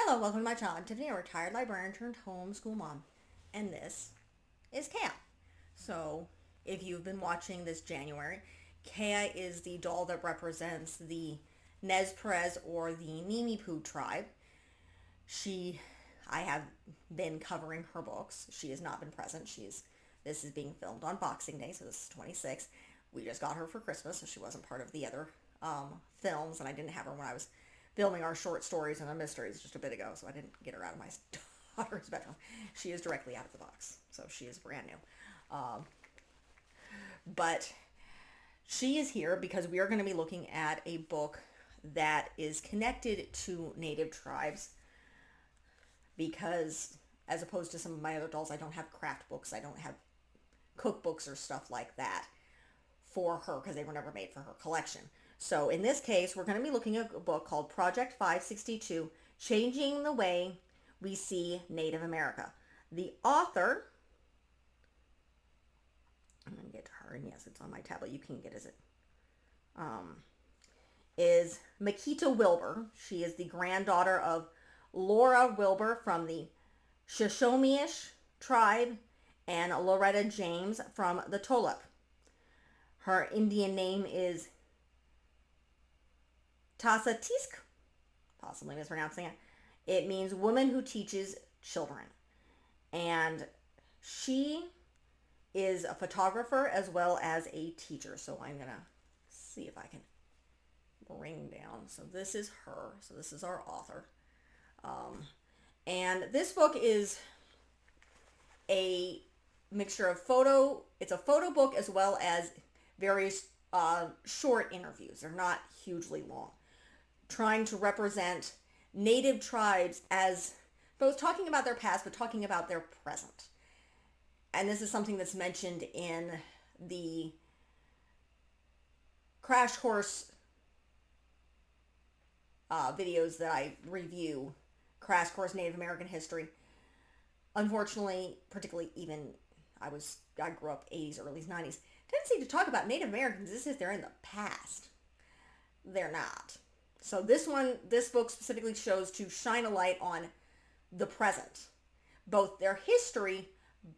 Hello, welcome to my channel. I'm Tiffany, a retired librarian turned homeschool mom, and this is Kaya. So, if you've been watching this January, Kaya is the doll that represents the Nez Perez or the Nimi Poo tribe. I have been covering her books. She has not been present. This is being filmed on Boxing Day, so this is 26. We just got her for Christmas, so she wasn't part of the other films, and I didn't have her when I was filming our short stories and our mysteries just a bit ago, so I didn't get her out of my daughter's bedroom. She is directly out of the box, so she is brand new. But she is here because we are going to be looking at a book that is connected to Native tribes, because as opposed to some of my other dolls, I don't have craft books, I don't have cookbooks or stuff like that for her because they were never made for her collection. So in this case, we're going to be looking at a book called Project 562, Changing the Way We See Native America. The author, I'm going to get to her, and yes, it's on my tablet. You can get it. Is Matika Wilber. She is the granddaughter of Laura Wilber from the Shoshone tribe and Loretta James from the Tulalip. Her Indian name is Tasatisk, possibly mispronouncing it. It means woman who teaches children. And she is a photographer as well as a teacher. So I'm going to see if I can bring down. So this is her. So this is our author. And this book is a mixture of it's a photo book as well as various short interviews. They're not hugely long, trying to represent Native tribes as both talking about their past but talking about their present. And this is something that's mentioned in the Crash Course videos that I review, Crash Course Native American History. Unfortunately, particularly even I grew up 80s, early 90s, tendency to talk about Native Americans as if they're in the past. They're not. So this book specifically shows to shine a light on the present, both their history,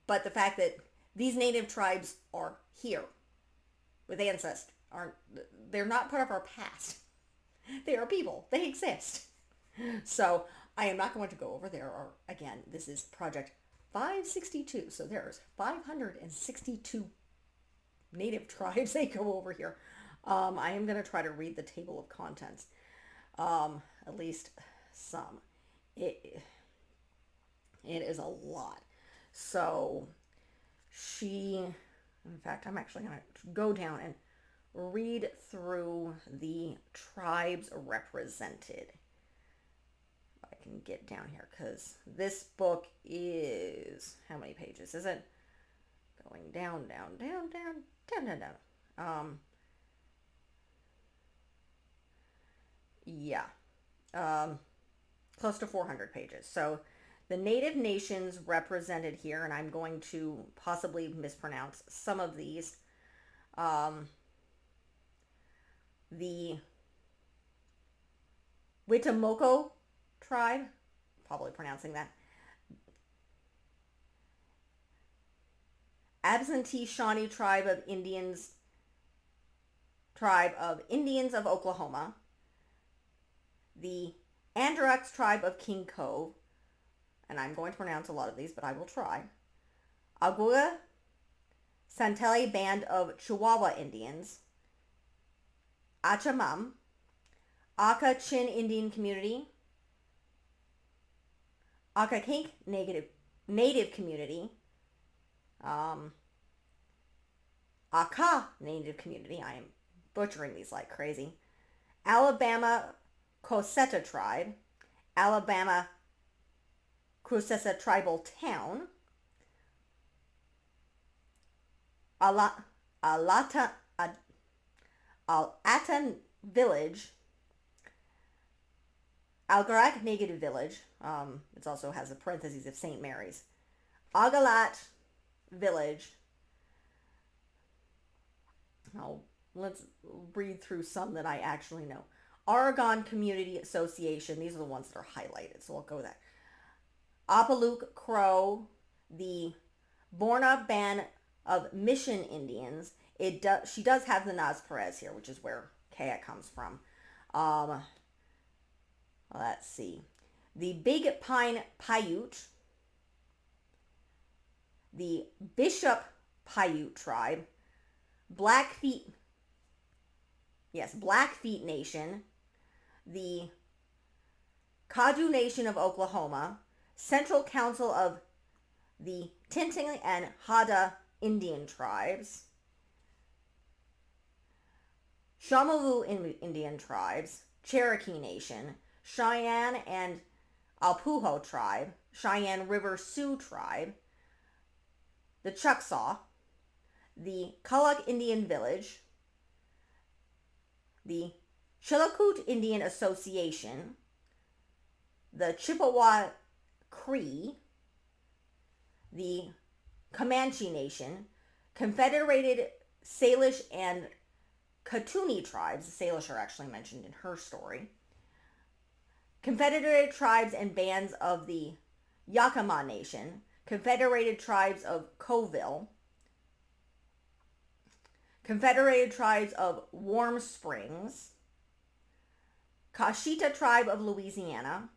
but the fact that these Native tribes are here with ancestors. They're not part of our past. They are people. They exist. So I am not going to go over there. Or again, this is Project 562. So there's 562 Native tribes. They go over here. I am going to try to read the table of contents. At least some. It is a lot. So in fact, I'm actually going to go down and read through the tribes represented. I can get down here because this book is, how many pages is it? Going down, down, down, down, down, down, down. Yeah. Close to 400 pages. So the Native nations represented here, and I'm going to possibly mispronounce some of these. The Witamoko tribe, probably pronouncing that. Absentee Shawnee tribe of Indians of Oklahoma. The Androx tribe of King Cove, and I'm going to pronounce a lot of these, but I will try. Agua Santeli band of Chihuahua Indians. Achamam, Aka Chin Indian community. Aka Kink Native community. Aka Native community. I am butchering these like crazy. Alabama Cosetta tribe. Alabama Cosetta tribal town. Al-Atan village. Algarak Native village. It also has a parentheses of St. Mary's. Agalat village. Let's read through some that I actually know. Oregon Community Association. These are the ones that are highlighted, so we'll go with that. Apaluk Crow, the Borna Band of Mission Indians. She does have the Naz Perez here, which is where Kaya comes from. Let's see. The Big Pine Paiute, the Bishop Paiute tribe, Blackfeet Nation, the Kadu Nation of Oklahoma, Central Council of the Tinting and Haida Indian tribes, Shamavu Indian tribes, Cherokee Nation, Cheyenne and Alpujo tribe, Cheyenne River Sioux tribe, the Choctaw, the Kuluk Indian Village, the Chilkoot Indian Association, the Chippewa Cree, the Comanche Nation, Confederated Salish and Kootenai tribes. The Salish are actually mentioned in her story. Confederated tribes and bands of the Yakama Nation, Confederated tribes of Coville, Confederated tribes of Warm Springs, Kashita tribe of Louisiana,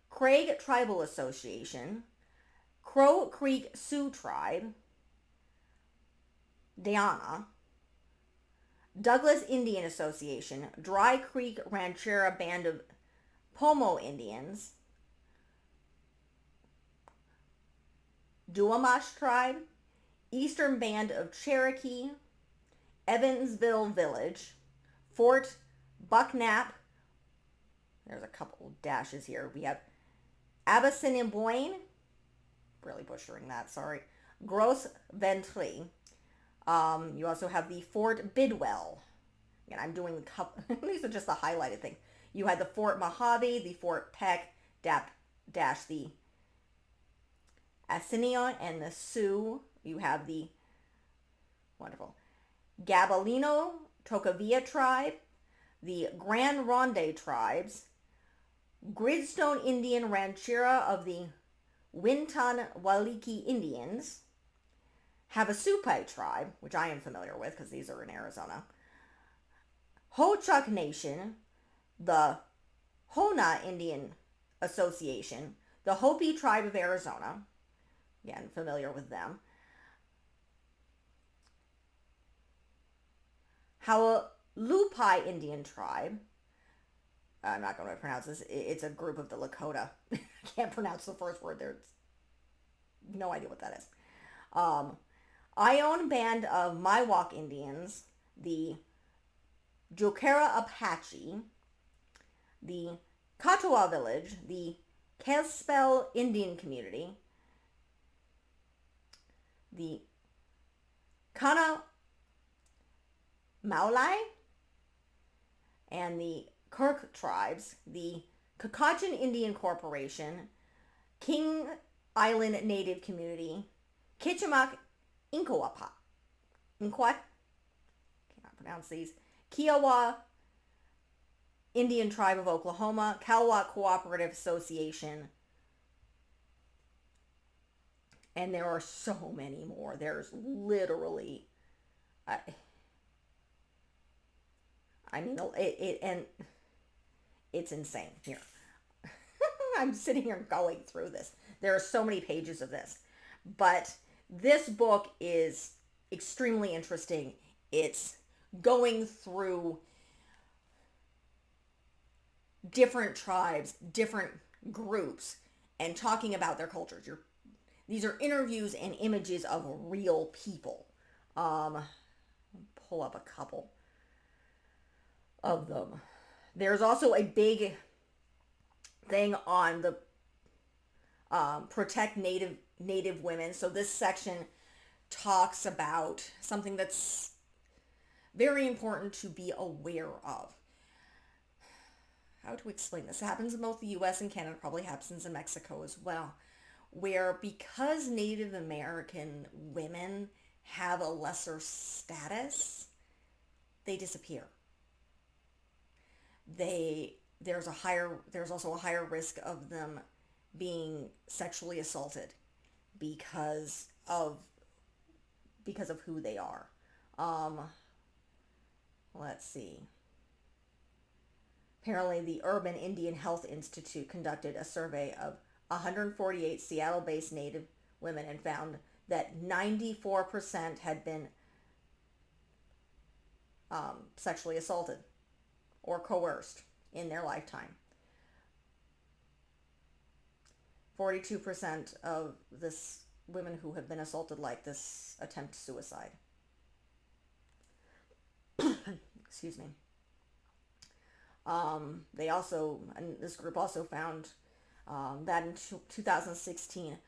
Craig Tribal Association, Crow Creek Sioux tribe, Diana, Douglas Indian Association, Dry Creek Ranchera Band of Pomo Indians, Duwamish tribe, Eastern Band of Cherokee, Evansville Village, Fort Bucknap. There's a couple dashes here. We have Abyssiniboine, really butchering that, sorry. Gros Ventre. You also have the Fort Bidwell. Again, I'm doing the couple. These are just the highlighted thing. You had the Fort Mojave, the Fort Peck, dash the Assinnion and the Sioux. You have the wonderful Gabalino Tocavia tribe, the Grand Ronde tribes, Gridstone Indian Ranchera of the Winton Waliki Indians, Havasupai tribe, which I am familiar with because these are in Arizona, Ho-Chuk Nation, the Hona Indian Association, the Hopi tribe of Arizona, again, familiar with them, Hawalupai Indian tribe, I'm not going to pronounce this, it's a group of the Lakota, I can't pronounce the first word there, no idea what that is. Ione Band of Miwok Indians, the Jocara Apache, the Katoa Village, the Kespel Indian Community, the Kana Maulai, and the Kirk tribes, the Kakachen Indian Corporation, King Island Native Community, Kichimok Inkwat, cannot pronounce these, Kiowa Indian Tribe of Oklahoma, Kalwa Cooperative Association, and there are so many more. There's literally, and it's insane here. I'm sitting here going through this. There are so many pages of this, but this book is extremely interesting. It's going through different tribes, different groups, and talking about their cultures. These are interviews and images of real people. Pull up a couple of them. There's also a big thing on the protect native women. So this section talks about something that's very important to be aware of. How to explain this? It happens in both the U.S. and Canada, probably happens in Mexico as well, where because Native American women have a lesser status, they disappear. there's also a higher risk of them being sexually assaulted because of who they are. Um, let's see. Apparently, the Urban Indian Health Institute conducted a survey of 148 Seattle-based Native women and found that 94% had been sexually assaulted or coerced in their lifetime. 42% of this women who have been assaulted like this attempt suicide. Excuse me. And this group also found that in 2016,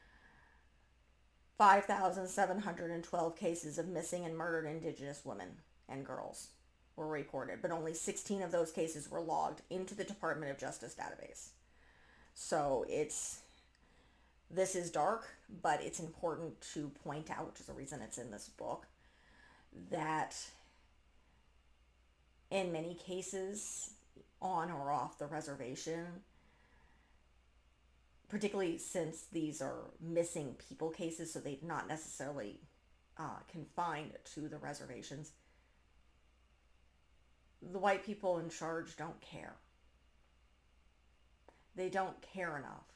5,712 cases of missing and murdered Indigenous women and girls were reported, but only 16 of those cases were logged into the Department of Justice database. So this is dark, but it's important to point out, which is the reason it's in this book, that in many cases, on or off the reservation, particularly since these are missing people cases, so they're not necessarily confined to the reservations, the white people in charge don't care. They don't care enough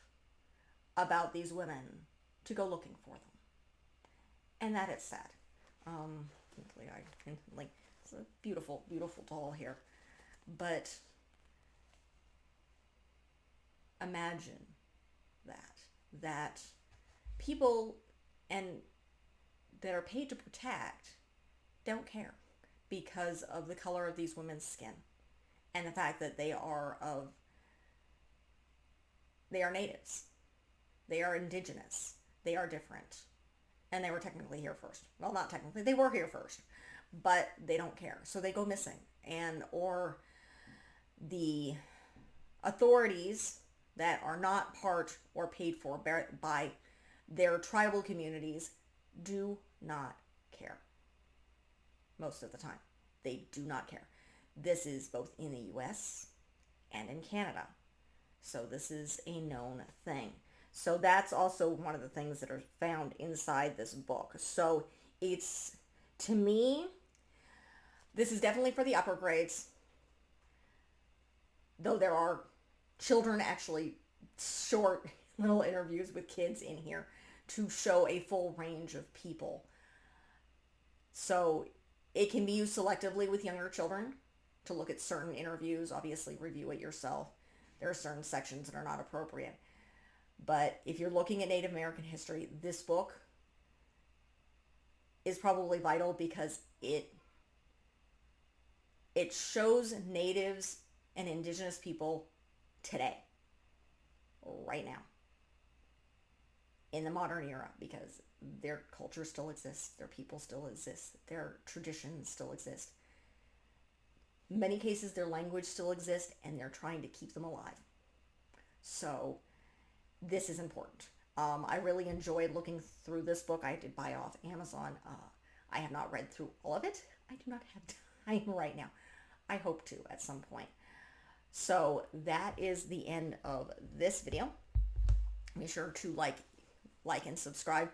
about these women to go looking for them. And that is sad. It's a beautiful, beautiful doll here. But imagine that people that are paid to protect don't care because of the color of these women's skin and the fact that they are natives, they are indigenous, they are different, and they were technically here first. Well, not technically, they were here first, but they don't care, so they go missing, or the authorities that are not part or paid for by their tribal communities do not care. Most of the time, they do not care. This is both in the US and in Canada. So this is a known thing. So that's also one of the things that are found inside this book. So it's, to me, this is definitely for the upper grades. Though there are children, actually short little interviews with kids in here to show a full range of people. So it can be used selectively with younger children to look at certain interviews. Obviously, review it yourself. There are certain sections that are not appropriate. But if you're looking at Native American history, this book is probably vital because it shows natives and indigenous people today, right now, in the modern era, because their culture still exists, their people still exist, their traditions still exist. In many cases, their language still exists, and they're trying to keep them alive. So this is important. I really enjoyed looking through this book. I did buy off Amazon. I have not read through all of it. I do not have time right now. I hope to at some point. So that is the end of this video. Be sure to like and subscribe.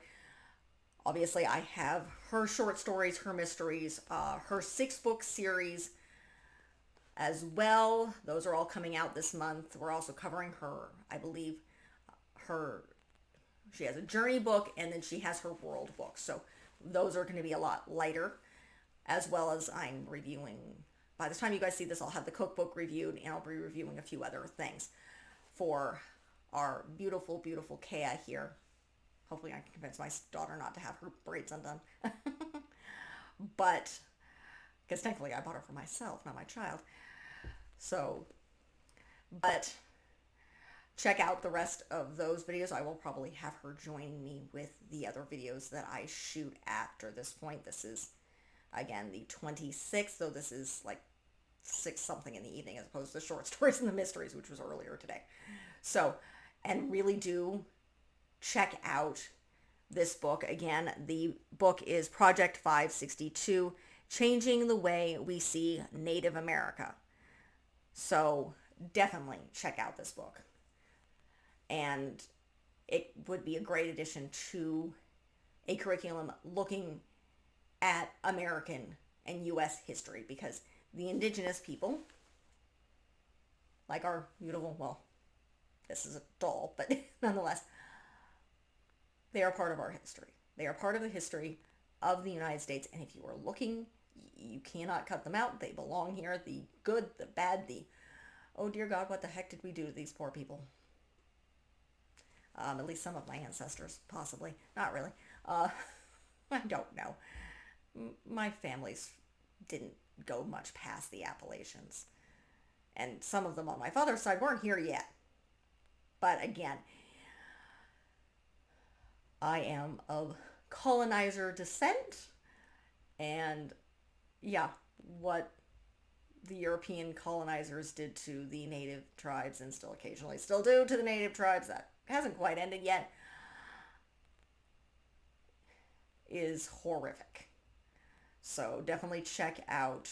Obviously, I have her short stories, her mysteries, her 6-book series as well. Those are all coming out this month. We're also covering her, I believe, she has a journey book, and then she has her world book. So those are going to be a lot lighter, as well as I'm reviewing. By the time you guys see this, I'll have the cookbook reviewed, and I'll be reviewing a few other things for our beautiful, beautiful Kea here. Hopefully I can convince my daughter not to have her braids undone. But, because technically I bought her for myself, not my child. So, but check out the rest of those videos. I will probably have her join me with the other videos that I shoot after this point. This is, again, the 26th, so this is like 6 something in the evening as opposed to the short stories and the mysteries, which was earlier today. So, and really do check out this book. Again, the book is Project 562, Changing the Way We See Native America. So definitely check out this book. And it would be a great addition to a curriculum looking at American and U.S. history, because the indigenous people, like our beautiful, well, this is a doll, but nonetheless, they are part of our history. They are part of the history of the United States, and if you are looking, you cannot cut them out. They belong here. The good, the bad, the, oh dear God, what the heck did we do to these poor people? At least some of my ancestors, possibly. Not really. Uh, I don't know. My families didn't go much past the Appalachians. And some of them on my father's side weren't here yet. But again, I am of colonizer descent. And yeah, what the European colonizers did to the native tribes, and still occasionally still do to the native tribes, that hasn't quite ended yet, is horrific. So definitely check out.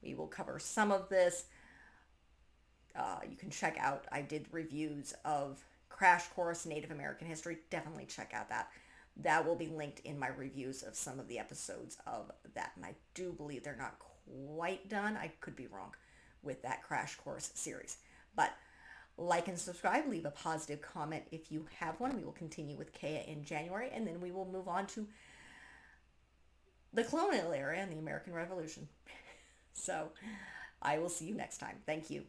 We will cover some of this. You can check out, I did reviews of Crash Course Native American History. Definitely check out that. That will be linked in my reviews of some of the episodes of that. And I do believe they're not quite done. I could be wrong with that Crash Course series. But like and subscribe. Leave a positive comment if you have one. We will continue with Kea in January. And then we will move on to the colonial era and the American Revolution. So I will see you next time. Thank you.